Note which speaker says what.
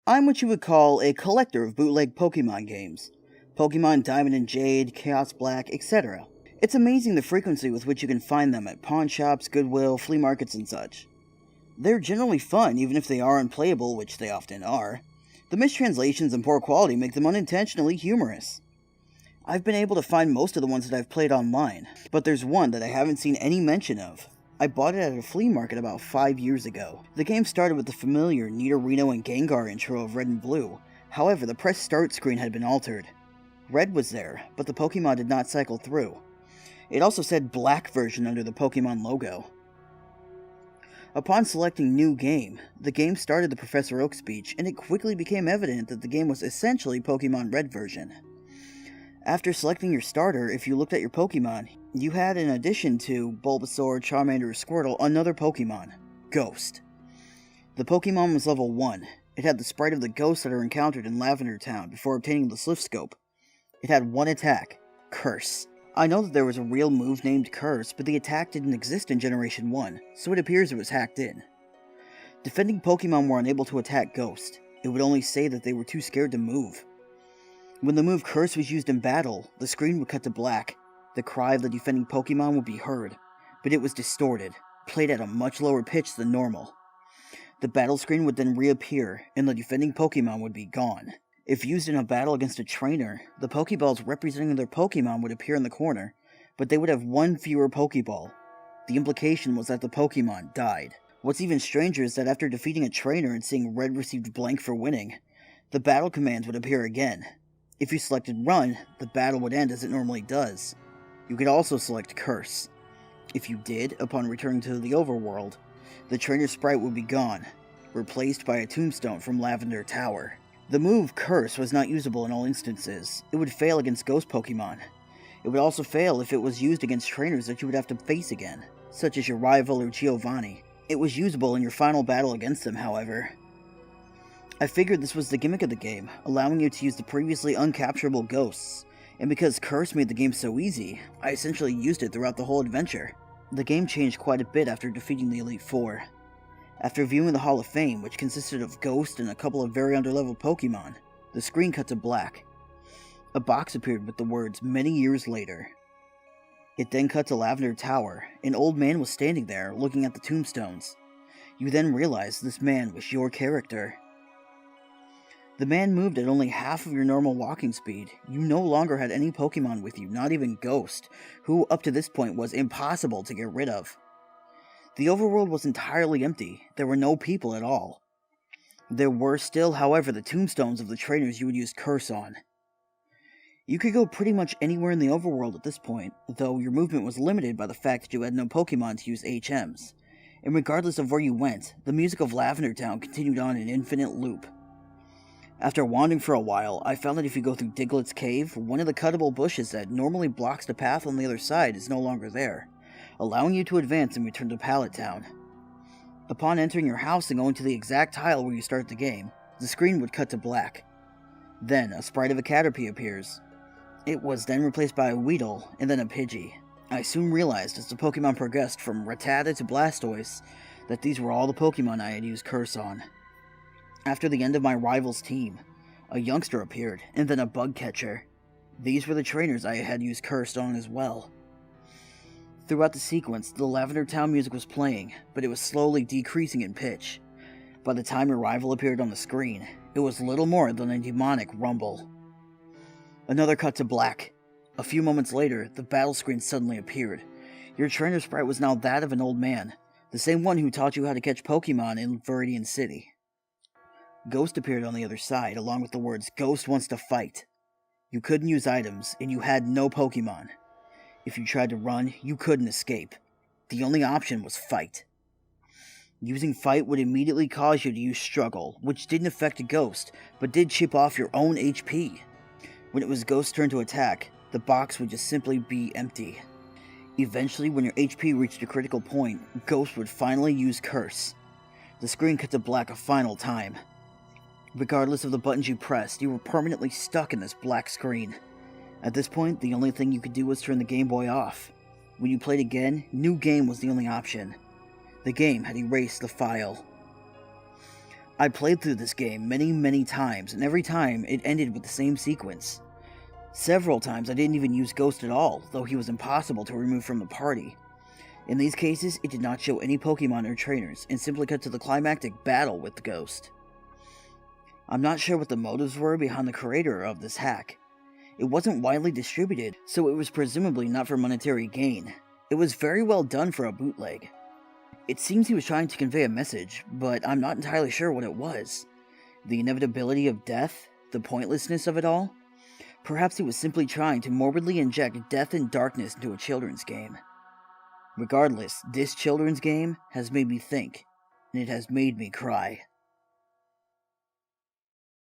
Speaker 1: I'm what you would call a collector of bootleg Pokemon games. Pokemon Diamond and Jade, Chaos Black, etc. It's amazing the frequency with which you can find them at pawn shops, Goodwill, flea markets, and such. They're generally fun, even if they are unplayable, which they often are. The mistranslations and poor quality make them unintentionally humorous. I've been able to find most of the ones that I've played online, but there's one that I haven't seen any mention of. I bought it at a flea market about 5 years ago. The game started with the familiar Nidorino and Gengar intro of Red and Blue. However, the press start screen had been altered. Red was there, but the Pokemon did not cycle through. It also said Black version under the Pokemon logo. Upon selecting New Game, the game started the Professor Oak speech, and it quickly became evident that the game was essentially Pokemon Red version. After selecting your starter, if you looked at your Pokemon, you had, in addition to Bulbasaur, Charmander, or Squirtle, another Pokemon, Ghost. The Pokemon was level 1. It had the sprite of the ghosts that are encountered in Lavender Town before obtaining the Swift Scope. It had one attack, Curse. I know that there was a real move named Curse, but the attack didn't exist in Generation 1, so it appears it was hacked in. Defending Pokemon were unable to attack Ghost. It would only say that they were too scared to move. When the move Curse was used in battle, the screen would cut to black. The cry of the defending Pokemon would be heard, but it was distorted, played at a much lower pitch than normal. The battle screen would then reappear, and the defending Pokemon would be gone. If used in a battle against a trainer, the Pokeballs representing their Pokemon would appear in the corner, but they would have one fewer Pokeball. The implication was that the Pokemon died. What's even stranger is that after defeating a trainer and seeing Red received blank for winning, the battle commands would appear again. If you selected Run, the battle would end as it normally does. You could also select Curse. If you did, upon returning to the overworld, the trainer sprite would be gone, replaced by a tombstone from Lavender Tower. The move Curse was not usable in all instances. It would fail against ghost Pokemon. It would also fail if it was used against trainers that you would have to face again, such as your rival or Giovanni. It was usable in your final battle against them, however. I figured this was the gimmick of the game, allowing you to use the previously uncapturable ghosts, and because Curse made the game so easy, I essentially used it throughout the whole adventure. The game changed quite a bit after defeating the Elite Four. After viewing the Hall of Fame, which consisted of Ghost and a couple of very underleveled Pokemon, the screen cut to black. A box appeared with the words, "Many years later." It then cut to Lavender Tower. An old man was standing there, looking at the tombstones. You then realized this man was your character. The man moved at only half of your normal walking speed. You no longer had any Pokemon with you, not even Ghost, who up to this point was impossible to get rid of. The overworld was entirely empty. There were no people at all. There were still, however, the tombstones of the trainers you would use Curse on. You could go pretty much anywhere in the overworld at this point, though your movement was limited by the fact that you had no Pokemon to use HMs. And regardless of where you went, the music of Lavender Town continued on in infinite loop. After wandering for a while, I found that if you go through Diglett's cave, one of the cuttable bushes that normally blocks the path on the other side is no longer there, allowing you to advance and return to Pallet Town. Upon entering your house and going to the exact tile where you start the game, the screen would cut to black. Then, a sprite of a Caterpie appears. It was then replaced by a Weedle, and then a Pidgey. I soon realized as the Pokemon progressed from Rattata to Blastoise, that these were all the Pokemon I had used Curse on. After the end of my rival's team, a youngster appeared, and then a bug catcher. These were the trainers I had used Cursed on as well. Throughout the sequence, the Lavender Town music was playing, but it was slowly decreasing in pitch. By the time your rival appeared on the screen, it was little more than a demonic rumble. Another cut to black. A few moments later, the battle screen suddenly appeared. Your trainer sprite was now that of an old man, the same one who taught you how to catch Pokemon in Viridian City. Ghost appeared on the other side, along with the words, "Ghost wants to fight." You couldn't use items, and you had no Pokemon. If you tried to run, you couldn't escape. The only option was fight. Using fight would immediately cause you to use struggle, which didn't affect a Ghost, but did chip off your own HP. When it was Ghost's turn to attack, the box would just simply be empty. Eventually, when your HP reached a critical point, Ghost would finally use Curse. The screen cut to black a final time. Regardless of the buttons you pressed, you were permanently stuck in this black screen. At this point, the only thing you could do was turn the Game Boy off. When you played again, New Game was the only option. The game had erased the file. I played through this game many times, and every time it ended with the same sequence. Several times I didn't even use Ghost at all, though he was impossible to remove from the party. In these cases, it did not show any Pokemon or trainers, and simply cut to the climactic battle with the Ghost. I'm not sure what the motives were behind the creator of this hack. It wasn't widely distributed, so it was presumably not for monetary gain. It was very well done for a bootleg. It seems he was trying to convey a message, but I'm not entirely sure what it was. The inevitability of death? The pointlessness of it all? Perhaps he was simply trying to morbidly inject death and darkness into a children's game. Regardless, this children's game has made me think, and it has made me cry.